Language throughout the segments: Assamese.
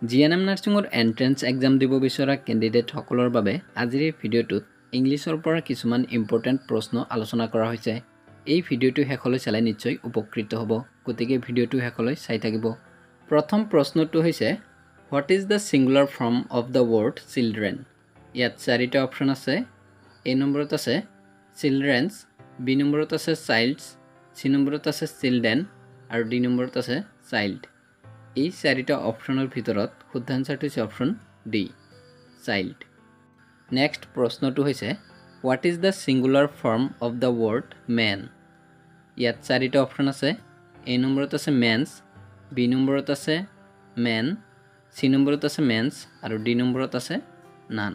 জিএনএম নাৰ্ছিঙৰ এন্ট্ৰেন্স এক্সাম দিব বিচৰা কেণ্ডিডেট সকলৰ বাবে আজিৰ এই ভিডিঅ'টোত ইংলিছৰ পৰা কিছুমান ইম্পৰ্টেন্ট প্ৰশ্ন আলোচনা কৰা হৈছে। এই ভিডিঅ'টো শেষলৈ চালে নিশ্চয় উপকৃত হ'ব, গতিকে ভিডিঅ'টো শেষলৈ চাই থাকিব। প্ৰথম প্ৰশ্নটো হৈছে what is the singular form of the word children. ইয়াত চাৰিটা অপশ্যন আছে। এ নম্বৰত আছে চিলড্ৰেনছ, বি নম্বৰত আছে চাইল্ডছ, চি নম্বৰত আছে চিলড্ৰেন আৰু ডি নম্বৰত আছে চাইল্ড। এই চাৰিটা অপশ্যনৰ ভিতৰত শুদ্ধ আনসাৰটো হৈছে অপশ্যন ডি, চাইল্ড। নেক্সট প্ৰশ্নটো হৈছে what is the singular form of the word men. ইয়াত চাৰিটা অপশ্যন আছে। এ নম্বৰত আছে মেন্স, বি নম্বৰত আছে মেন, চি নম্বৰত আছে মেন্স আৰু ডি নম্বৰত আছে নান।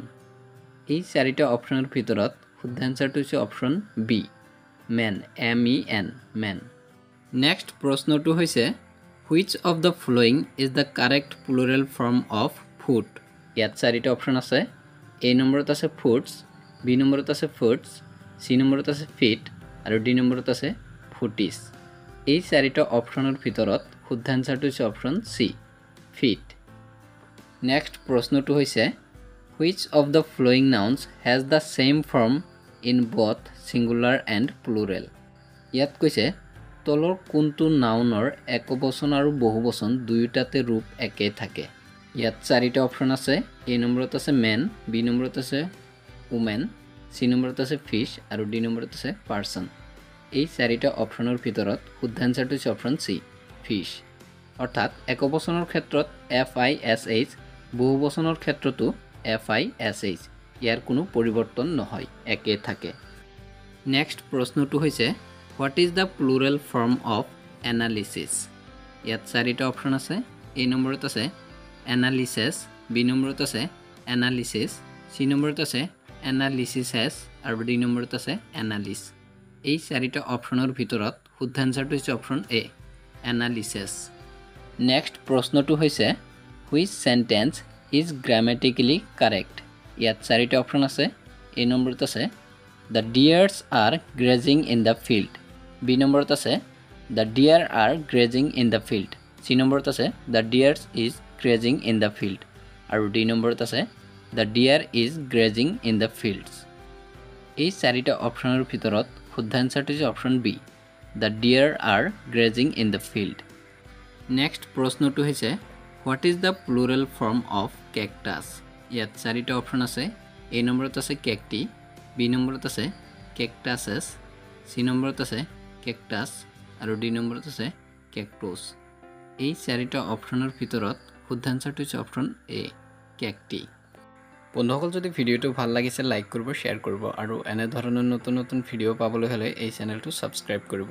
এই চাৰিটা অপশ্যনৰ ভিতৰত শুদ্ধ আনসাৰটো হৈছে option B, men, MEN, men. Next প্ৰশ্নটো হৈছে which of the following is the correct plural form of food. ইয়াত চাৰিটা অপশ্যন আছে। এ নম্বৰত আছে ফুডছ, বি নম্বৰত আছে ফুডছ, চি নম্বৰত আছে ফিট আৰু ডি নম্বৰত আছে ফুটিছ। এই চাৰিটা অপশ্যনৰ ভিতৰত শুদ্ধ আনসাৰটো হৈছে অপশ্যন চি, ফিট। নেক্সট প্ৰশ্নটো হৈছে which of the following nouns has the same form in both singular and plural. ইয়াত কৈছে তলৰ কোনটো নাউনৰ একবচন আৰু বহুবচন দুয়োটাতে ৰূপ একে থাকে। ইয়াত চাৰিটা অপশ্যন আছে। এ নম্বৰত আছে মেন, বি নম্বৰত আছে উমেন, চি নম্বৰত আছে ফিছ আৰু ডি নম্বৰত আছে পাৰ্চন। এই চাৰিটা অপশ্যনৰ ভিতৰত শুদ্ধ আনসাৰটো হৈছে অপশ্যন চি, ফিছ। অৰ্থাৎ একবচনৰ ক্ষেত্ৰত FISH, বহুবচনৰ ক্ষেত্ৰতো FISH। ইয়াৰ কোনো পৰিৱৰ্তন নহয়, একে থাকে। নেক্সট প্ৰশ্নটো হৈছে what is the plural form of analysis. ইয়াত চাৰিটা অপশ্যন আছে। এ নম্বৰত আছে এনালিচেছ, বি নম্বৰত আছে এনালিচিছ, চি নম্বৰত আছে এনালিচিছেছ আৰু ডি নম্বৰত আছে এনালিছ। এই চাৰিটা অপশ্যনৰ ভিতৰত শুদ্ধ আনসাৰটো হৈছে অপশ্যন এ, এনালিচেছ। নেক্সট প্ৰশ্নটো হৈছে which sentence is grammatically correct. ইয়াত চাৰিটা অপশ্যন আছে। এ নম্বৰত আছে the deers are grazing in the field, B নম্বৰত আছে the deer are grazing in the field, C নম্বৰত আছে the deers is grazing in the field আৰু ডি নম্বৰত আছে the deer is grazing in the fields. এই চাৰিটা অপশ্যনৰ ভিতৰত শুদ্ধ আনসাৰটো হৈছে option B, the deer are grazing in the field. Next প্ৰশ্নটো হৈছে what is the plural form of cactus. ইয়াত চাৰিটা অপশ্যন আছে। এ নম্বৰত আছে কেকটি, বি নম্বৰত আছে কেকটাছেছ, চি নম্বৰত আছে কেকটাছ আৰু ডি নম্বৰত আছে কেকটোছ। এই চাৰিটা অপশ্যনৰ ভিতৰত শুদ্ধ আনসাৰটো হৈছে অপশ্যন এ, কেকটি। বন্ধুসকল, যদি ভিডিঅ'টো ভাল লাগিছে লাইক কৰিব, শ্বেয়াৰ কৰিব আৰু এনেধৰণৰ নতুন নতুন ভিডিঅ' পাবলৈ হ'লে এই চেনেলটো ছাবস্ক্ৰাইব কৰিব।